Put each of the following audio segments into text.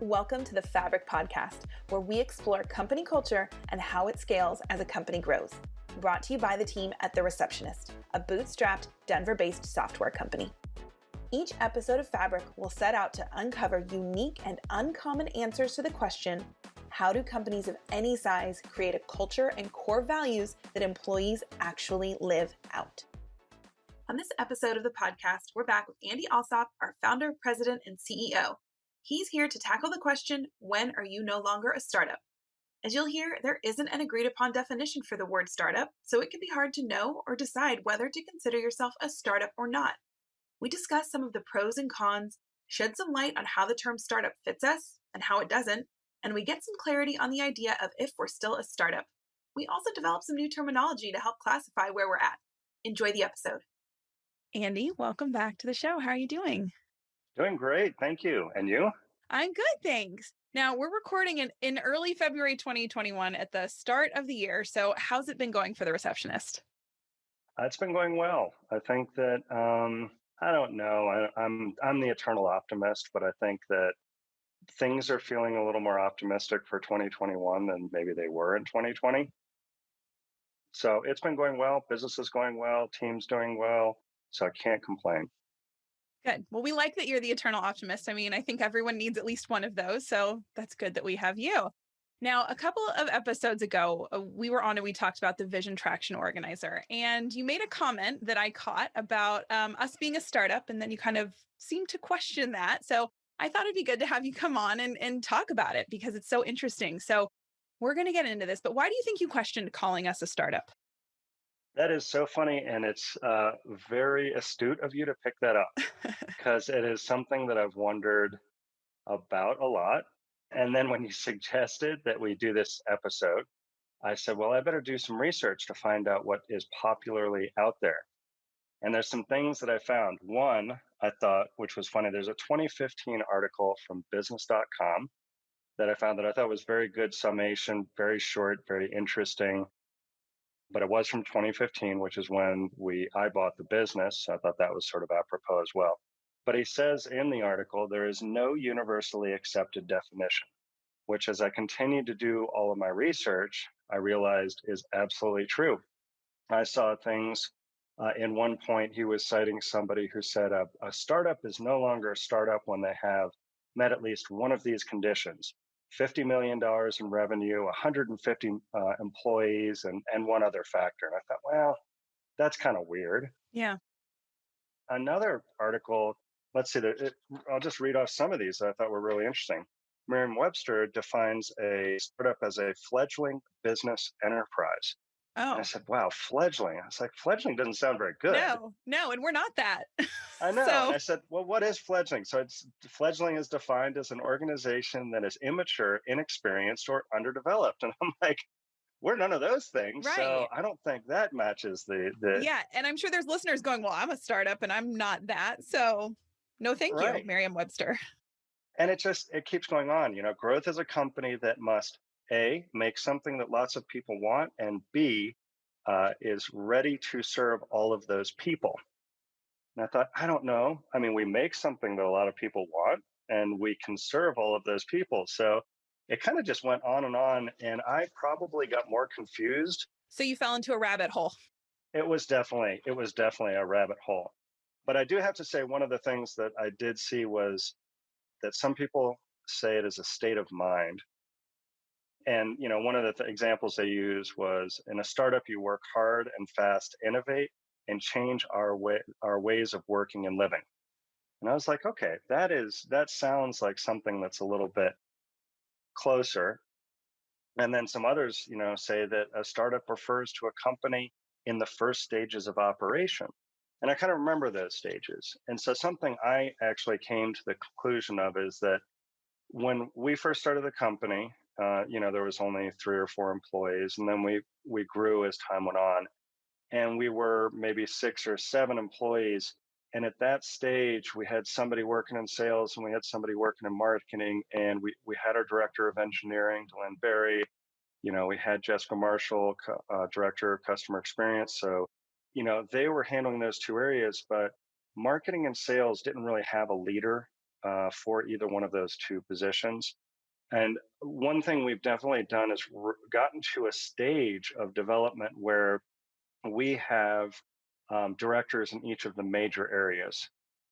Welcome to the Fabric Podcast, where we explore company culture and how it scales as a company grows. Brought to you by the team at The Receptionist, a bootstrapped, Denver-based software company. Each episode of Fabric will set out to uncover unique and uncommon answers to the question, how do companies of any size create a culture and core values that employees actually live out? On this episode of the podcast, we're back with Andy Alsop, our founder, president, and CEO. He's here to tackle the question, when are you no longer a startup? As you'll hear, there isn't an agreed upon definition for the word startup, so it can be hard to know or decide whether to consider yourself a startup or not. We discuss some of the pros and cons, shed some light on how the term startup fits us and how it doesn't, and we get some clarity on the idea of if we're still a startup. We also develop some new terminology to help classify where we're at. Enjoy the episode. Andy, welcome back to the show. How are you doing? Doing great. Thank you. And you? I'm good, thanks. Now, we're recording in early February 2021 at the start of the year. So how's it been going for The Receptionist? It's been going well. I think that, I don't know, I'm the eternal optimist, but I think that things are feeling a little more optimistic for 2021 than maybe they were in 2020. So it's been going well. Business is going well. Team's doing well. So I can't complain. Good. Well, we like that you're the eternal optimist. I mean, I think everyone needs at least one of those. So that's good that we have you. Now, a couple of episodes ago, we were on and we talked about the Vision Traction Organizer. And you made a comment that I caught about us being a startup. And then you kind of seemed to question that. So I thought it'd be good to have you come on and talk about it because it's so interesting. So we're going to get into this. But why do you think you questioned calling us a startup? That is so funny, and it's very astute of you to pick that up because it is something that I've wondered about a lot. And then when you suggested that we do this episode, I said, well, I better do some research to find out what is popularly out there. And there's some things that I found. One, I thought, which was funny, there's a 2015 article from business.com that I found that I thought was very good summation, very short, very interesting. But it was from 2015, which is when I bought the business. So I thought that was sort of apropos as well. But he says in the article, there is no universally accepted definition, which as I continued to do all of my research, I realized is absolutely true. I saw things in one point, he was citing somebody who said a startup is no longer a startup when they have met at least one of these conditions. $50 million in revenue, 150 employees, and one other factor. And I thought, well, that's kind of weird. Yeah. Another article, let's see, I'll just read off some of these that I thought were really interesting. Merriam-Webster defines a startup as a fledgling business enterprise. Oh. And I said, wow, fledgling. I was like, fledgling doesn't sound very good. No, and we're not that. I know. And I said, well, what is fledgling? So fledgling is defined as an organization that is immature, inexperienced, or underdeveloped. And I'm like, we're none of those things. Right. So I don't think that matches the. Yeah. And I'm sure there's listeners going, well, I'm a startup and I'm not that. So no, thank you, Merriam-Webster. And it keeps going on. You know, growth is a company that must A, make something that lots of people want, and B, is ready to serve all of those people. And I thought, I don't know. I mean, we make something that a lot of people want, and we can serve all of those people. So it kind of just went on, and I probably got more confused. So you fell into a rabbit hole. It was definitely a rabbit hole. But I do have to say, one of the things that I did see was that some people say it is a state of mind. And, you know, one of the examples they use was in a startup, you work hard and fast, innovate, and change our ways of working and living. And I was like, okay, that sounds like something that's a little bit closer. And then some others, you know, say that a startup refers to a company in the first stages of operation. And I kind of remember those stages. And so something I actually came to the conclusion of is that when we first started the company, you know, there was only 3 or 4 employees, and then we grew as time went on, and we were maybe 6 or 7 employees. And at that stage, we had somebody working in sales, and we had somebody working in marketing, and we had our director of engineering, Delenn Berry. You know, we had Jessica Marshall, director of customer experience. So, you know, they were handling those 2 areas, but marketing and sales didn't really have a leader for either one of those two positions. And one thing we've definitely done is gotten to a stage of development where we have directors in each of the major areas,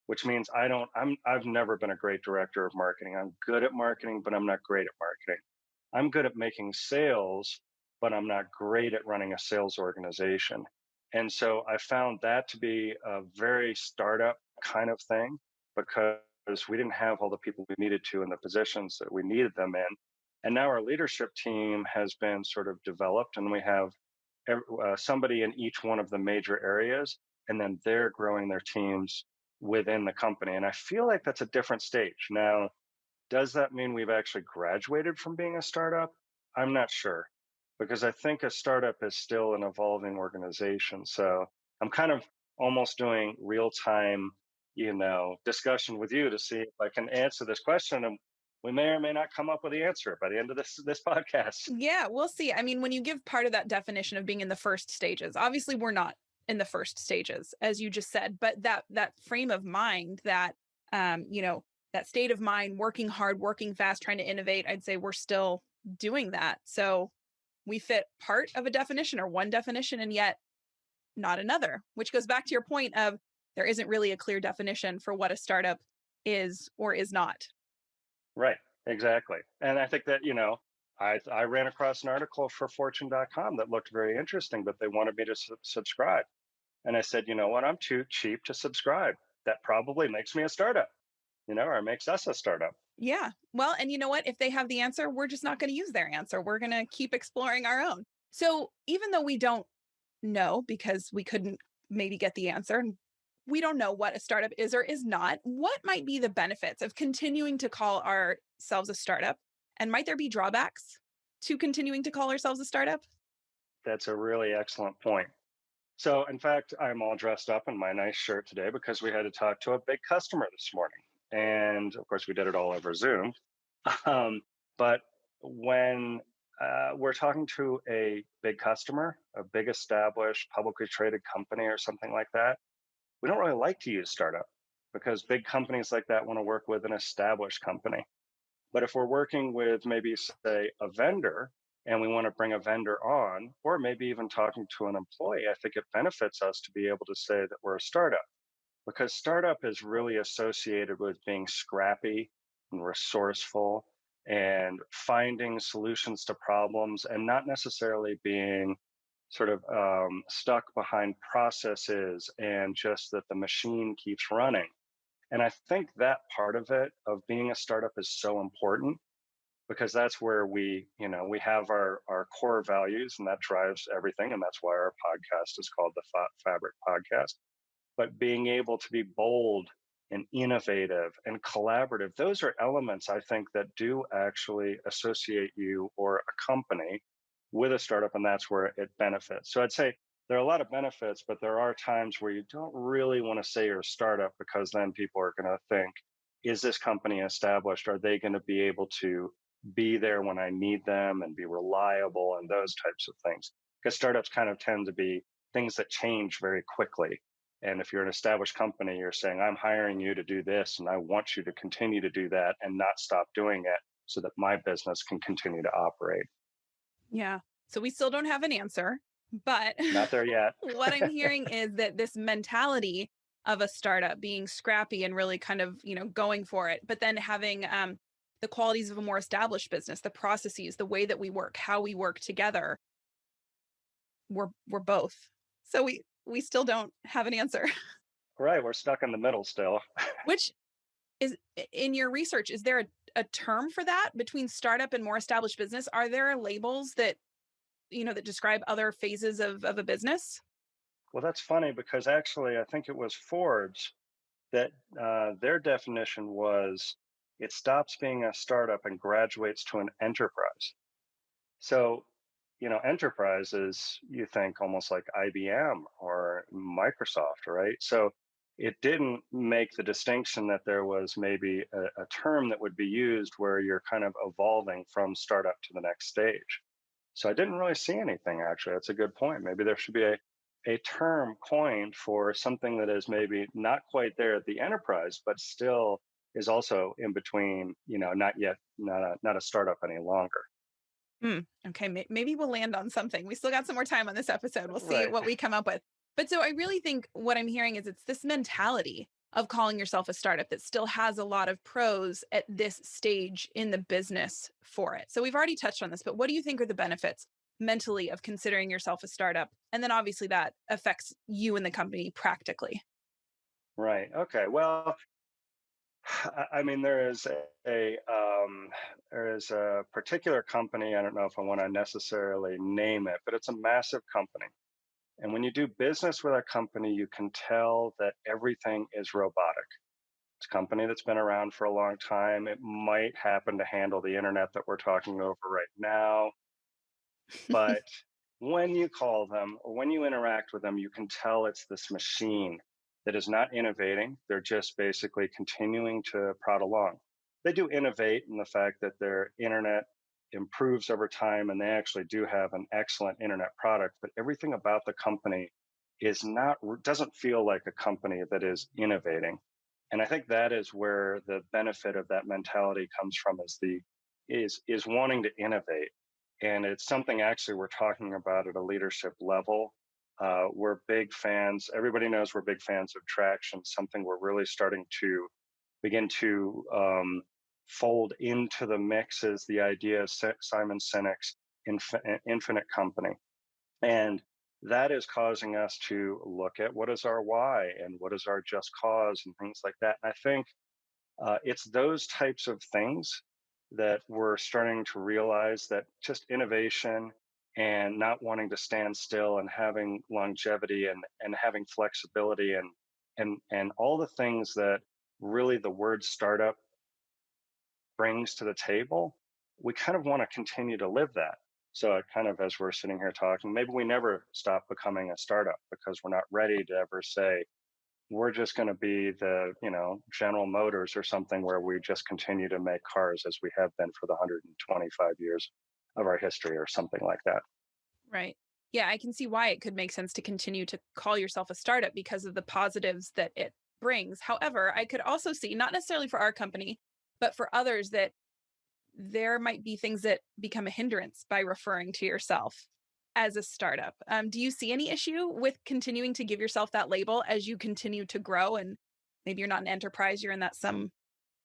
which means I've never been a great director of marketing. I'm good at marketing, but I'm not great at marketing. I'm good at making sales, but I'm not great at running a sales organization. And so I found that to be a very startup kind of thing because we didn't have all the people we needed to in the positions that we needed them in. And now our leadership team has been sort of developed, and we have somebody in each one of the major areas, and then they're growing their teams within the company. And I feel like that's a different stage. Now, does that mean we've actually graduated from being a startup? I'm not sure, because I think a startup is still an evolving organization. So I'm kind of almost doing real time, discussion with you to see if I can answer this question. And we may or may not come up with the answer by the end of this podcast. Yeah, we'll see. I mean, when you give part of that definition of being in the first stages, obviously we're not in the first stages, as you just said, but that frame of mind, that that state of mind, working hard, working fast, trying to innovate, I'd say we're still doing that. So we fit part of a definition or one definition and yet not another, which goes back to your point of there isn't really a clear definition for what a startup is or is not. Right, exactly. And I think that, I ran across an article for fortune.com that looked very interesting, but they wanted me to subscribe. And I said, you know what, I'm too cheap to subscribe. That probably makes me a startup, or makes us a startup. Yeah. Well, and you know what? If they have the answer, we're just not going to use their answer. We're going to keep exploring our own. So even though we don't know, because we couldn't maybe get the answer, we don't know what a startup is or is not, what might be the benefits of continuing to call ourselves a startup? And might there be drawbacks to continuing to call ourselves a startup? That's a really excellent point. So, in fact, I'm all dressed up in my nice shirt today because we had to talk to a big customer this morning. And of course, we did it all over Zoom. But when we're talking to a big customer, a big established publicly traded company or something like that, we don't really like to use startup because big companies like that want to work with an established company. But if we're working with maybe, say, a vendor and we want to bring a vendor on, or maybe even talking to an employee, I think it benefits us to be able to say that we're a startup, because startup is really associated with being scrappy and resourceful and finding solutions to problems and not necessarily being sort of stuck behind processes and just that the machine keeps running. And I think that part of it, of being a startup, is so important because that's where we have our core values, and that drives everything. And that's why our podcast is called the Fabric Podcast. But being able to be bold and innovative and collaborative, those are elements I think that do actually associate you or a company with a startup, and that's where it benefits. So I'd say there are a lot of benefits, but there are times where you don't really want to say you're a startup because then people are going to think, is this company established? Are they going to be able to be there when I need them and be reliable and those types of things? Because startups kind of tend to be things that change very quickly. And if you're an established company, you're saying, I'm hiring you to do this, and I want you to continue to do that and not stop doing it so that my business can continue to operate. Yeah. So we still don't have an answer, but not there yet. What I'm hearing is that this mentality of a startup being scrappy and really kind of, going for it, but then having the qualities of a more established business, the processes, the way that we work, how we work together, we're both. So we still don't have an answer. Right. We're stuck in the middle still. Which is, in your research, is there a term for that between startup and more established business? Are there labels that, that describe other phases of a business? Well, that's funny because actually I think it was Forbes that their definition was it stops being a startup and graduates to an enterprise. So, enterprise is, you think, almost like IBM or Microsoft, right? So it didn't make the distinction that there was maybe a term that would be used where you're kind of evolving from startup to the next stage. So I didn't really see anything, actually. That's a good point. Maybe there should be a term coined for something that is maybe not quite there at the enterprise, but still is also in between, not yet, not a startup any longer. Okay, maybe we'll land on something. We still got some more time on this episode. We'll see Right. what we come up with. But so I really think what I'm hearing is it's this mentality of calling yourself a startup that still has a lot of pros at this stage in the business for it. So we've already touched on this, but what do you think are the benefits mentally of considering yourself a startup? And then obviously that affects you and the company practically. Right. Okay. Well, I mean, there is a particular company. I don't know if I want to necessarily name it, but it's a massive company. And when you do business with a company, you can tell that everything is robotic. It's a company that's been around for a long time. It might happen to handle the internet that we're talking over right now. But when you call them or when you interact with them, you can tell it's this machine that is not innovating. They're just basically continuing to prod along. They do innovate in the fact that their internet improves over time and they actually do have an excellent internet product, but everything about the company doesn't feel like a company that is innovating. And I think that is where the benefit of that mentality comes from is wanting to innovate. And it's something actually we're talking about at a leadership level. We're big fans. Everybody knows we're big fans of traction, something we're really starting to begin to fold into the mix is the idea of Simon Sinek's infinite company. And that is causing us to look at what is our why and what is our just cause and things like that. And I think it's those types of things that we're starting to realize that just innovation and not wanting to stand still and having longevity and having flexibility and all the things that really the word startup brings to the table, we kind of want to continue to live that. So it kind of, as we're sitting here talking, maybe we never stop becoming a startup because we're not ready to ever say, we're just going to be the, General Motors or something where we just continue to make cars as we have been for the 125 years of our history or something like that. Right. Yeah, I can see why it could make sense to continue to call yourself a startup because of the positives that it brings. However, I could also see, not necessarily for our company, but for others, that there might be things that become a hindrance by referring to yourself as a startup. Do you see any issue with continuing to give yourself that label as you continue to grow? And maybe you're not an enterprise, you're in that some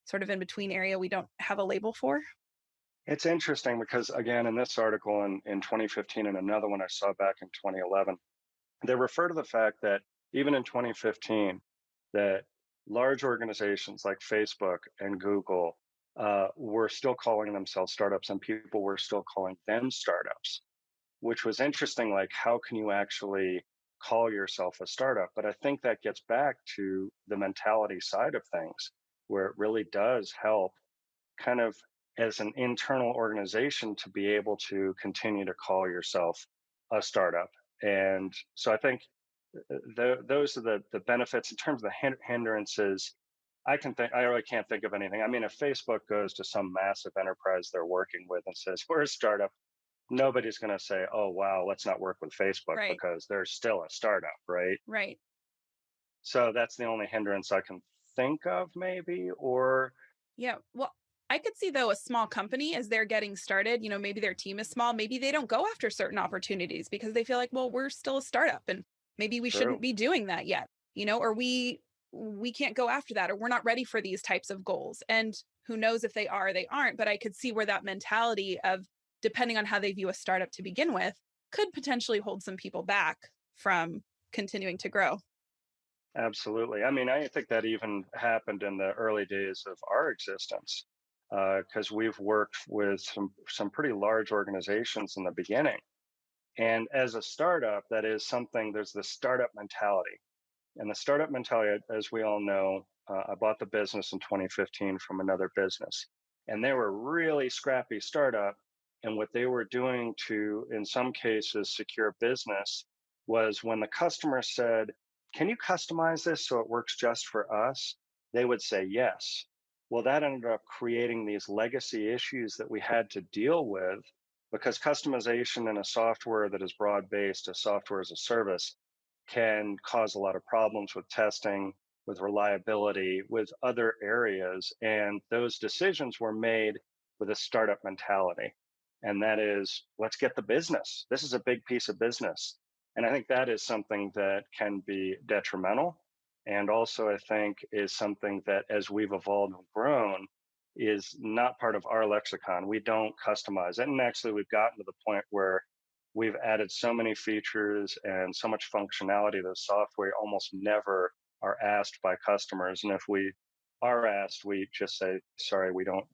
sort of in between area we don't have a label for? It's interesting because, again, in this article in 2015 and another one I saw back in 2011, they refer to the fact that even in 2015, that large organizations like Facebook and Google were still calling themselves startups and people were still calling them startups, which was interesting. Like, how can you actually call yourself a startup? But I think that gets back to the mentality side of things, where it really does help kind of as an internal organization to be able to continue to call yourself a startup. And so I think those are the benefits in terms of the hindrances. I really can't think of anything. I mean, if Facebook goes to some massive enterprise they're working with and says, we're a startup, nobody's going to say, oh, wow, let's not work with Facebook Right. because they're still a startup, right? Right. So that's the only hindrance I can think of, maybe. Or, Yeah. Well, I could see though a small company as they're getting started, maybe their team is small, maybe they don't go after certain opportunities because they feel like, well, we're still a startup and maybe we true. shouldn't be doing that yet, or we can't go after that or we're not ready for these types of goals. And who knows if they are or they aren't, but I could see where that mentality of depending on how they view a startup to begin with could potentially hold some people back from continuing to grow. Absolutely. I mean, I think that even happened in the early days of our existence, because we've worked with some pretty large organizations in the beginning. And as a startup, that is something. There's the startup mentality, and the startup mentality, as we all know, I bought the business in 2015 from another business, and they were really scrappy startup. And what they were doing to, in some cases, secure business was when the customer said, can you customize this so it works just for us? They would say yes. Well, that ended up creating these legacy issues that we had to deal with because customization in a software that is broad based, a software as a service, can cause a lot of problems with testing. with reliability, with other areas. And those decisions were made with a startup mentality. And that is, let's get the business. This is a big piece of business. And I think that is something that can be detrimental. And also, I think, is something that as we've evolved and grown, is not part of our lexicon. We don't customize it. And actually, we've gotten to the point where we've added so many features and so much functionality to the software, almost never are asked by customers. And if we are asked, we just say, sorry, we don't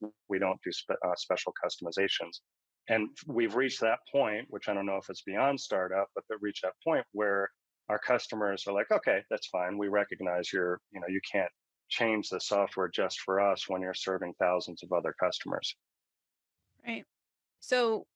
do special customizations. And we've reached that point, which I don't know if it's beyond startup, but they've reached that point where our customers are like, okay, that's fine. We recognize you can't change the software just for us when you're serving thousands of other customers. Right. So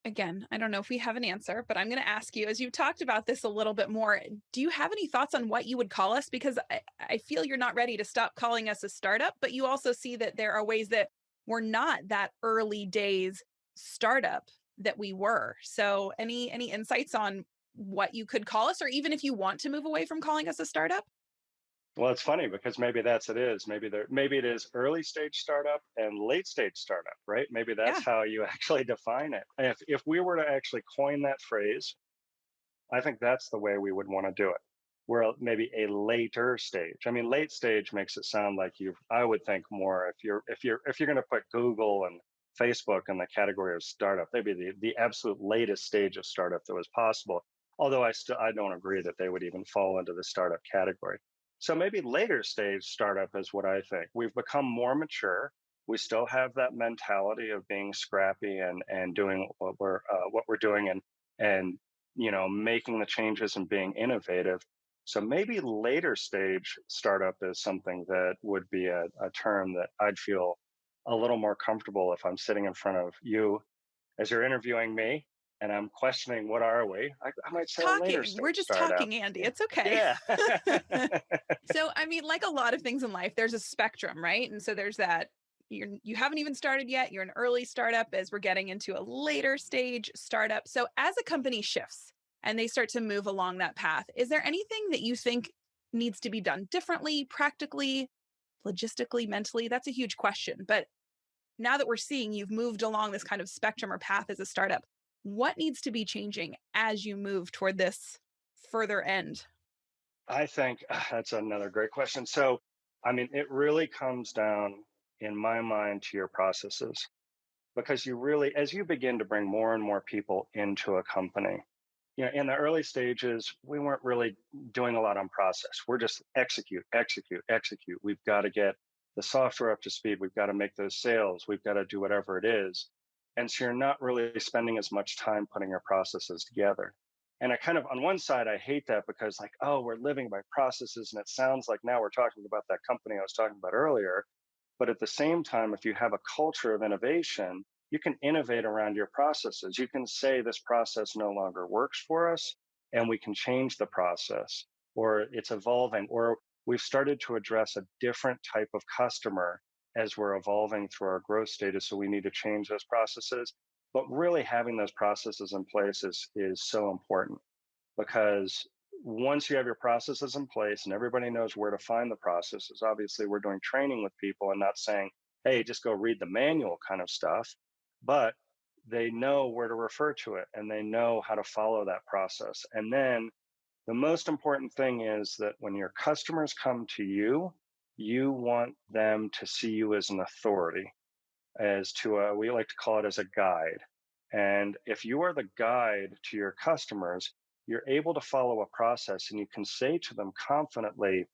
again, I don't know if we have an answer, but I'm going to ask you, as you talked about this a little bit more, do you have any thoughts on what you would call us? Because I feel you're not ready to stop calling us a startup, but you also see that there are ways that we're not that early days startup that we were. So any insights on what you could call us, or even if you want to move away from calling us a startup? Well, it's funny because maybe that's it is. Maybe it is early stage startup and late stage startup, right? Maybe that's Yeah. how you actually define it. If we were to actually coin that phrase, I think that's the way we would want to do it. We're maybe a later stage. I mean, late stage makes it sound like I would think more if you're going to put Google and Facebook in the category of startup, they'd be the absolute latest stage of startup that was possible. Although I don't agree that they would even fall into the startup category. So maybe later stage startup is what I think. We've become more mature. We still have that mentality of being scrappy and doing what we're doing and making the changes and being innovative. So maybe later stage startup is something that would be a term that I'd feel a little more comfortable if I'm sitting in front of you as you're interviewing me and I'm questioning what are we. I might say a later Talking. We're stage just startup. talking, Andy. Yeah. It's okay. Yeah. So, I mean, like a lot of things in life, there's a spectrum, right? And so there's that you haven't even started yet. You're an early startup as we're getting into a later stage startup. So, as a company shifts and they start to move along that path, is there anything that you think needs to be done differently, practically, logistically, mentally? That's a huge question. But now that we're seeing you've moved along this kind of spectrum or path as a startup, what needs to be changing as you move toward this further end? I think that's another great question. So, I mean, it really comes down, in my mind, to your processes because as you begin to bring more and more people into a company, in the early stages, we weren't really doing a lot on process. We're just execute, execute, execute. We've got to get the software up to speed. We've got to make those sales. We've got to do whatever it is. And so you're not really spending as much time putting your processes together. And I kind of, on one side, I hate that because, like, oh, we're living by processes. And it sounds like now we're talking about that company I was talking about earlier. But at the same time, if you have a culture of innovation, you can innovate around your processes. You can say this process no longer works for us, and we can change the process, or it's evolving, or we've started to address a different type of customer as we're evolving through our growth stages. So we need to change those processes. But really having those processes in place is so important because once you have your processes in place and everybody knows where to find the processes, obviously we're doing training with people and not saying, hey, just go read the manual kind of stuff, but they know where to refer to it and they know how to follow that process. And then the most important thing is that when your customers come to you, you want them to see you as an authority, as to we like to call it as a guide. And if you are the guide to your customers, you're able to follow a process and you can say to them confidently,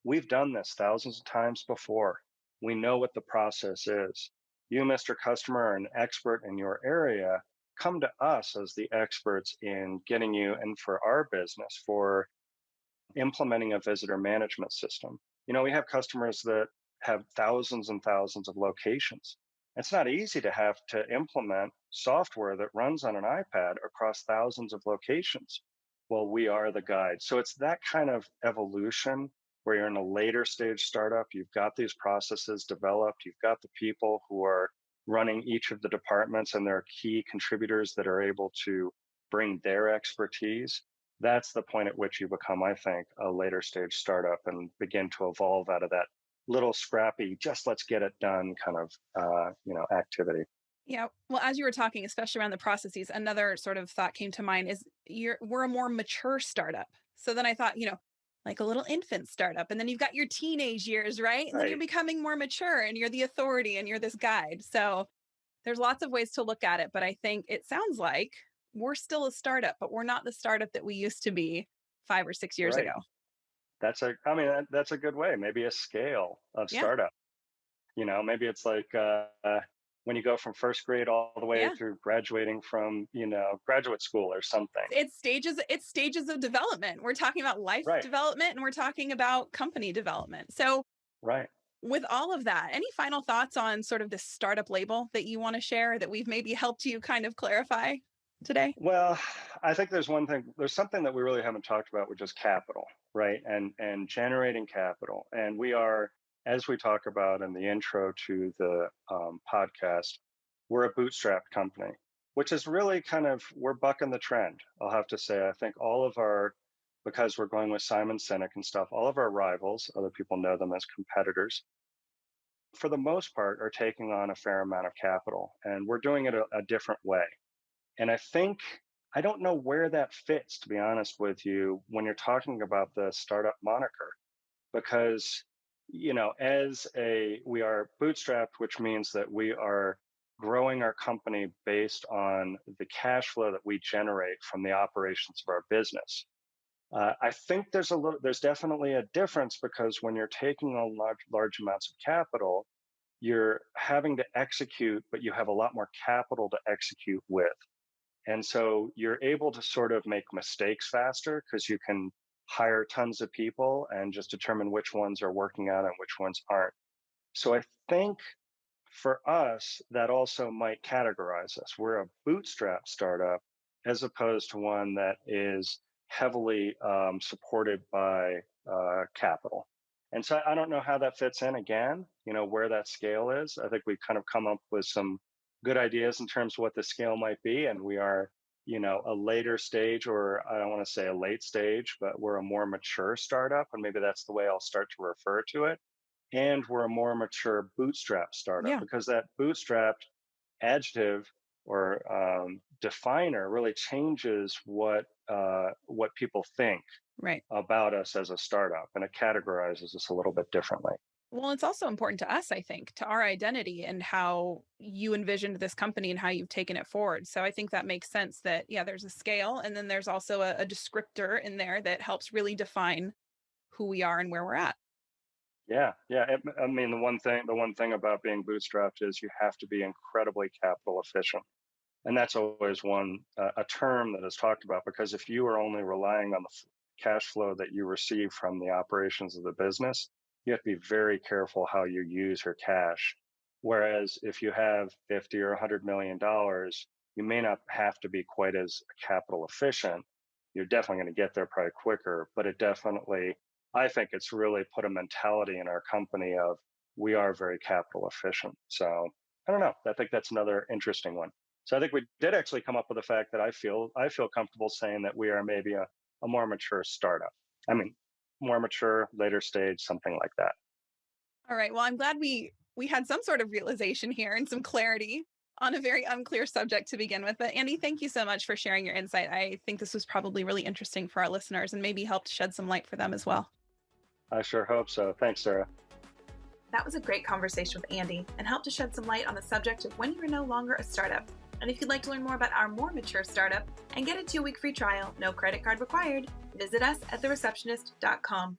we've done this thousands of times before. We know what the process is. You, Mr. Customer, are an expert in your area. Come to us as the experts in getting you, and for our business, for implementing a visitor management system. We have customers that have thousands and thousands of locations. It's not easy to have to implement software that runs on an iPad across thousands of locations. Well, we are the guide. So it's that kind of evolution where you're in a later stage startup. You've got these processes developed. You've got the people who are running each of the departments and there are key contributors that are able to bring their expertise. that's the point at which you become, I think, a later stage startup and begin to evolve out of that little scrappy, just let's get it done kind of, activity. Yeah. Well, as you were talking, especially around the processes, another sort of thought came to mind is we're a more mature startup. So then I thought, like a little infant startup. And then you've got your teenage years, right? And then you're Right. becoming more mature and you're the authority and you're this guide. So there's lots of ways to look at it. But I think it sounds like we're still a startup, but we're not the startup that we used to be 5 or 6 years ago. Right. That's a good way. Maybe a scale of Yeah. startup. Maybe it's like when you go from first grade all the way Yeah. through graduating from, graduate school or something. It's stages of development. We're talking about life Right. development and we're talking about company development. So Right. with all of that, any final thoughts on sort of this startup label that you want to share that we've maybe helped you kind of clarify today? Well, I think there's something that we really haven't talked about, which is capital, right? And generating capital. And we are, as we talk about in the intro to the podcast, we're a bootstrapped company, which is really kind of, we're bucking the trend. I'll have to say, I think because we're going with Simon Sinek and stuff, all of our rivals, other people know them as competitors, for the most part, are taking on a fair amount of capital. And we're doing it a different way. And I don't know where that fits, to be honest with you, when you're talking about the startup moniker, because, we are bootstrapped, which means that we are growing our company based on the cash flow that we generate from the operations of our business. I think there's definitely a difference because when you're taking on large amounts of capital, you're having to execute, but you have a lot more capital to execute with. And so you're able to sort of make mistakes faster because you can hire tons of people and just determine which ones are working out and which ones aren't. So I think for us, that also might categorize us. We're a bootstrap startup as opposed to one that is heavily supported by capital. And so I don't know how that fits in again, where that scale is. I think we've kind of come up with some good ideas in terms of what the scale might be. And we are, a later stage, or I don't want to say a late stage, but we're a more mature startup. And maybe that's the way I'll start to refer to it. And we're a more mature bootstrap startup Yeah. because that bootstrapped adjective or definer really changes what people think Right. about us as a startup, and it categorizes us a little bit differently. Well, it's also important to us, I think, to our identity and how you envisioned this company and how you've taken it forward. So I think that makes sense that, yeah, there's a scale and then there's also a descriptor in there that helps really define who we are and where we're at. Yeah, yeah. I mean, the one thing about being bootstrapped is you have to be incredibly capital efficient, and that's always a term that is talked about because if you are only relying on the cash flow that you receive from the operations of the business, you have to be very careful how you use your cash. Whereas if you have 50 or $100 million, you may not have to be quite as capital efficient. You're definitely going to get there probably quicker, but I think it's really put a mentality in our company of we are very capital efficient. So I don't know. I think that's another interesting one. So I think we did actually come up with the fact that I feel comfortable saying that we are maybe a more mature startup. I mean, more mature, later stage, something like that. All right. Well, I'm glad we had some sort of realization here and some clarity on a very unclear subject to begin with. But Andy, thank you so much for sharing your insight. I think this was probably really interesting for our listeners and maybe helped shed some light for them as well. I sure hope so. Thanks, Sarah. That was a great conversation with Andy and helped to shed some light on the subject of when you are no longer a startup. And if you'd like to learn more about our more mature startup and get a 2-week free trial, no credit card required, visit us at thereceptionist.com.